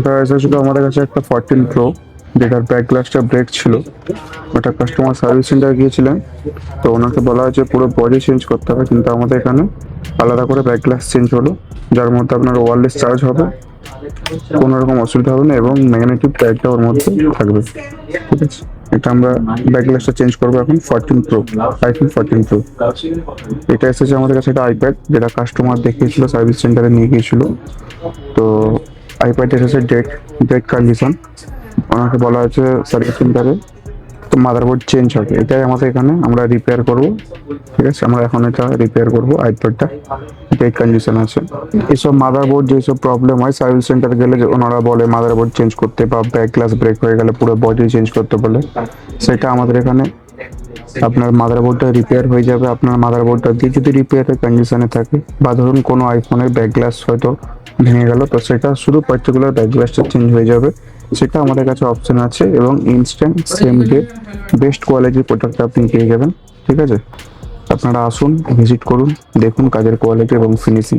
Guys আসলে আমাদের কাছে একটা 14 প্রো যেটার ব্যাক গ্লাসটা ব্রেক ছিল, ওটা কাস্টমার সার্ভিস সেন্টার গিয়েছিলেন। তো ওনাকে বলা হয়েছে পুরো বডি চেঞ্জ করতে হবে, কিন্তু আমাদের এখানে আলাদা করে ব্যাক গ্লাস চেঞ্জ হলো, যার মধ্যে আপনার ওয়্যারলেস চার্জ হবে, কোনো রকম অসুবিধা হবে না এবং ম্যাগনেটিক ট্যাগটা ওর মধ্যে থাকবে। ঠিক আছে, এটা আমরা ব্যাক গ্লাসটা চেঞ্জ করবো এখন 14 প্রো, আইফোন 14 প্রো। এটা এসেছে আমাদের কাছে একটা আইপ্যাড, যেটা কাস্টমার দেখিয়েছিল, সার্ভিস সেন্টারে নিয়ে গিয়েছিল। তো আইপ্যাড এসেছে ডেড ডেড কন্ডিশন। ওনাকে বলা হয়েছে সার্ভিস সেন্টারে তো মাদারবোর্ড চেঞ্জ হবে, এটাই আমাদের এখানে আমরা রিপেয়ার করব। ঠিক আছে, আমরা এখন এটা রিপেয়ার করব, আইপ্যাডটা ডেড কন্ডিশন আছে। এইসব মাদারবোর্ড যেসব প্রবলেম হয় সার্ভিস সেন্টারে গেলে যে ওনারা বলে মাদারবোর্ড চেঞ্জ করতে, বা ব্যাক গ্লাস ব্রেক হয়ে গেলে পুরো বডি চেঞ্জ করতে বলে, সেটা আমাদের এখানে আপনার মাদারবোর্ডটা রিপেয়ার হয়ে যাবে। আপনার মাদারবোর্ডটা দিয়ে যদি রিপেয়ারের কন্ডিশনে থাকে, বা ধরুন কোনো আইফোনের ব্যাক গ্লাস হয়তো ভেঙে গেল, তো সেটা শুধু পার্টিকুলার ব্যাক গ্লাসটা চেঞ্জ হয়ে যাবে। সেটা আমাদের কাছে অপশন আছে এবং ইনস্ট্যান্ট সেম ডে বেস্ট কোয়ালিটির প্রোডাক্ট আপনি পেয়ে যাবেন। ঠিক আছে, আপনারা আসুন, ভিজিট করুন, দেখুন কাজের কোয়ালিটি এবং ফিনিশিং।